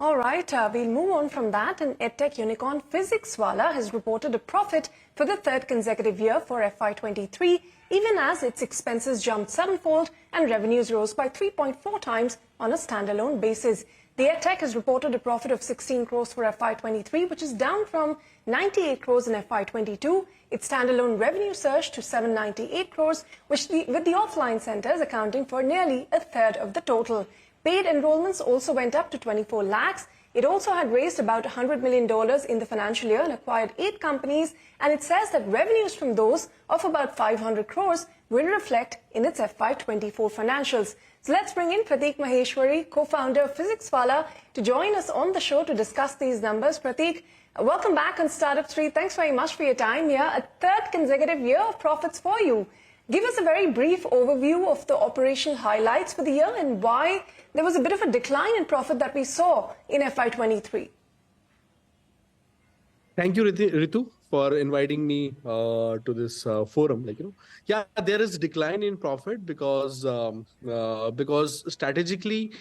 All right, we'll move on from that. And EdTech unicorn PhysicsWallah has reported a profit for the third consecutive year for FY23, even as its expenses jumped sevenfold and revenues rose by 3.4 times on a standalone basis. The EdTech has reported a profit of 16 crores for FY23, which is down from 98 crores in FY22. Its standalone revenue surged to 798 crores, with the offline centers accounting for nearly a third of the total. Paid enrollments also went up to 24 lakhs. It also had raised about $100 million in the financial year and acquired 8 companies. And it says that revenues from those of about 500 crores will reflect in its FY24 financials. So let's bring in Prateek Maheshwari, co-founder of PhysicsWallah, to join us on the show to discuss these numbers. Prateek, welcome back on Startup Street. Thanks very much for your time here. A third consecutive year of profits for you. Give us a very brief overview of the operational highlights for the year and why there was a bit of a decline in profit that we saw in FY23. Thank you, Ritu, for inviting me to this forum. Yeah, there is decline in profit because strategically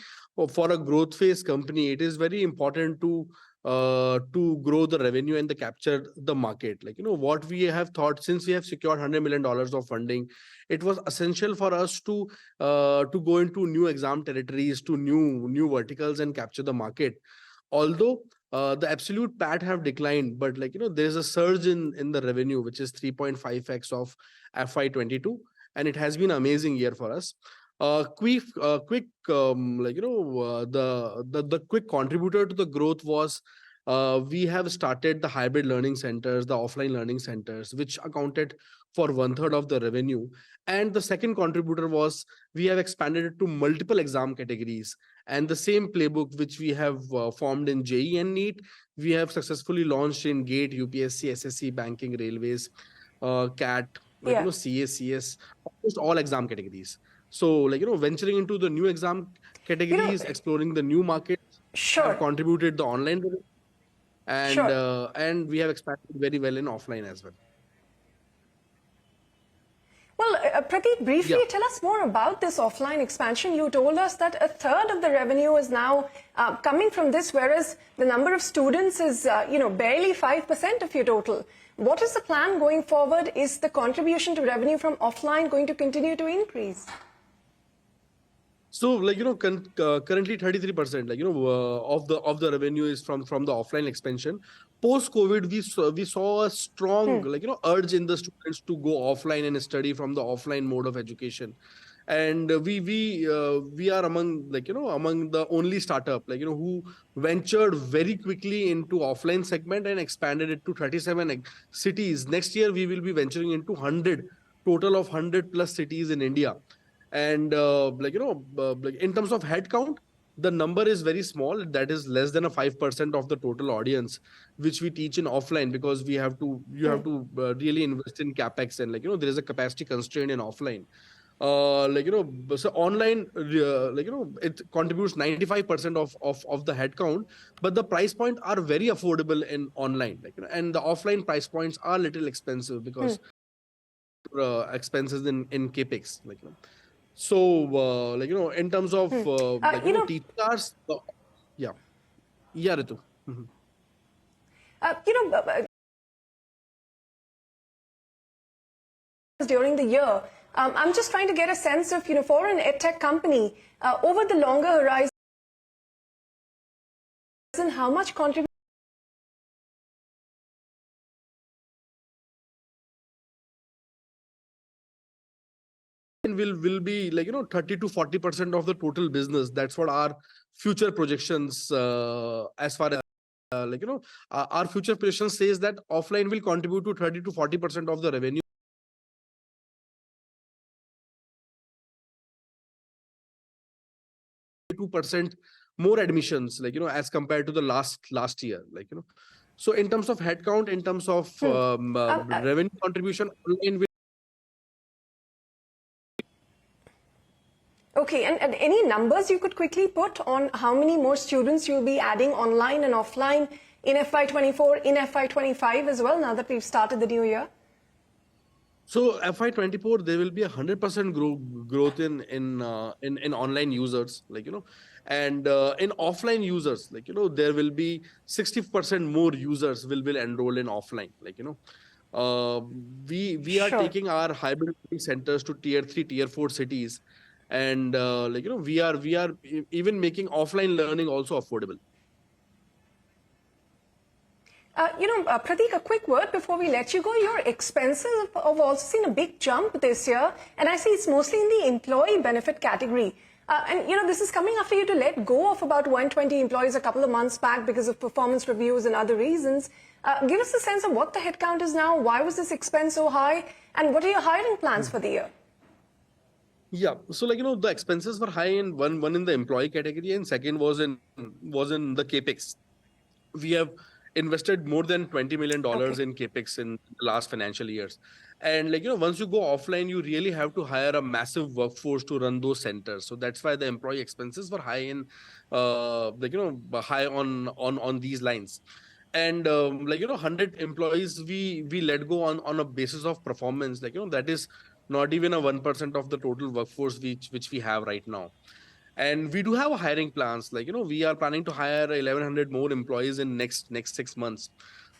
for a growth phase company, it is very important to grow the revenue and capture the market. What we have thought, since we have secured $100 million of funding, it was essential for us to go into new exam territories, to new verticals and capture the market. Although the absolute PAT have declined, but there is a surge in the revenue, which is 3.5x of FY22, and it has been an amazing year for us. The quick contributor to the growth was we have started the hybrid learning centers, the offline learning centers, which accounted for 1/3 of the revenue. And the second contributor was we have expanded it to multiple exam categories. And the same playbook which we have formed in JEE and NEET, we have successfully launched in GATE, UPSC, SSC, banking, railways, CAT, CA, CS, almost all exam categories. So, venturing into the new exam categories, exploring the new markets, have contributed the online revenue, and and we have expanded very well in offline as well. Well, Prateek, briefly tell us more about this offline expansion. You told us that a third of the revenue is now coming from this, whereas the number of students is, barely 5% of your total. What is the plan going forward? Is the contribution to revenue from offline going to continue to increase? So, currently 33%, of the revenue is from the offline expansion. Post-COVID, we saw a strong, urge in the students to go offline and study from the offline mode of education. And we are among the only startup who ventured very quickly into offline segment and expanded it to 37 cities. Next year we will be venturing into total of 100 plus cities in India. And in terms of headcount, the number is very small. That is less than 5% of the total audience, which we teach in offline, because you have to really invest in capex, and there is a capacity constraint in offline. So online, it contributes 95% of the headcount, but the price point are very affordable in online, and the offline price points are little expensive because expenses in capex, So, in terms of, teaching hours, Ritu. During the year, I'm just trying to get a sense of, for an edtech company, over the longer horizon, how much contribution will be 30 to 40% of the total business. That's what our future projections, as far as our future projections says that offline will contribute to 30 to 40% of the revenue. %, more admissions, as compared to the last year, So in terms of headcount, in terms of revenue contribution, online will. Okay, and any numbers you could quickly put on how many more students you'll be adding online and offline in FY24, in FY25 as well, now that we've started the new year? So FY24, there will be 100% growth in online users, And in offline users, like, you know, there will be 60% more users will enroll in offline. Like, you know, we are Sure. taking our hybrid learning centers to tier 3, tier 4 cities. And like, you know, we are even making offline learning also affordable. Prateek, a quick word before we let you go. Your expenses have also seen a big jump this year, and I see it's mostly in the employee benefit category. This is coming after you to let go of about 120 employees a couple of months back because of performance reviews and other reasons. Give us a sense of what the headcount is now, why was this expense so high, and what are your hiring plans for the year? Yeah, so like, you know, the expenses were high in one in the employee category, and second was in the capex. We have invested more than $20 million in capex in the last financial years. And like, you know, once you go offline, you really have to hire a massive workforce to run those centers. So that's why the employee expenses were high in, like, you know, high on these lines. And like, you know, 100 employees we let go on a basis of performance. Like, you know, that is not even a 1% of the total workforce which we have right now. And we do have a hiring plans. Like, you know, we are planning to hire 1,100 more employees in next 6 months.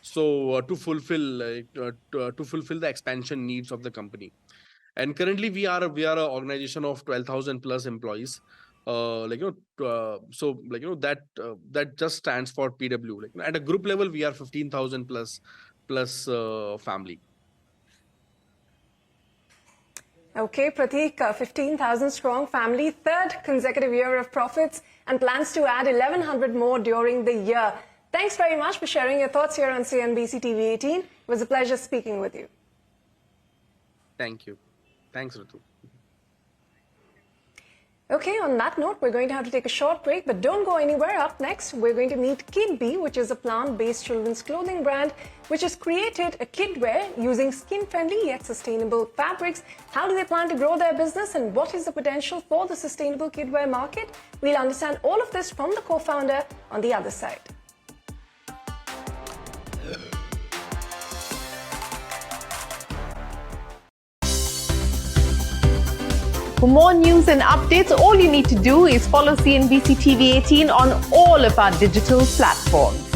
So to fulfill the expansion needs of the company. And currently we are an organization of 12,000 plus employees. So like, you know, that just stands for PW. Like, at a group level, we are 15,000 plus family. Okay, Prateek, 15,000 strong family, third consecutive year of profits, and plans to add 1,100 more during the year. Thanks very much for sharing your thoughts here on CNBC-TV18. It was a pleasure speaking with you. Thank you. Thanks, Ritu. Okay, on that note, we're going to have to take a short break, but don't go anywhere. Up next, we're going to meet Kidbee, which is a plant-based children's clothing brand, which has created a kidwear using skin-friendly yet sustainable fabrics. How do they plan to grow their business, and what is the potential for the sustainable kidwear market? We'll understand all of this from the co-founder on the other side. For more news and updates, all you need to do is follow CNBC TV18 on all of our digital platforms.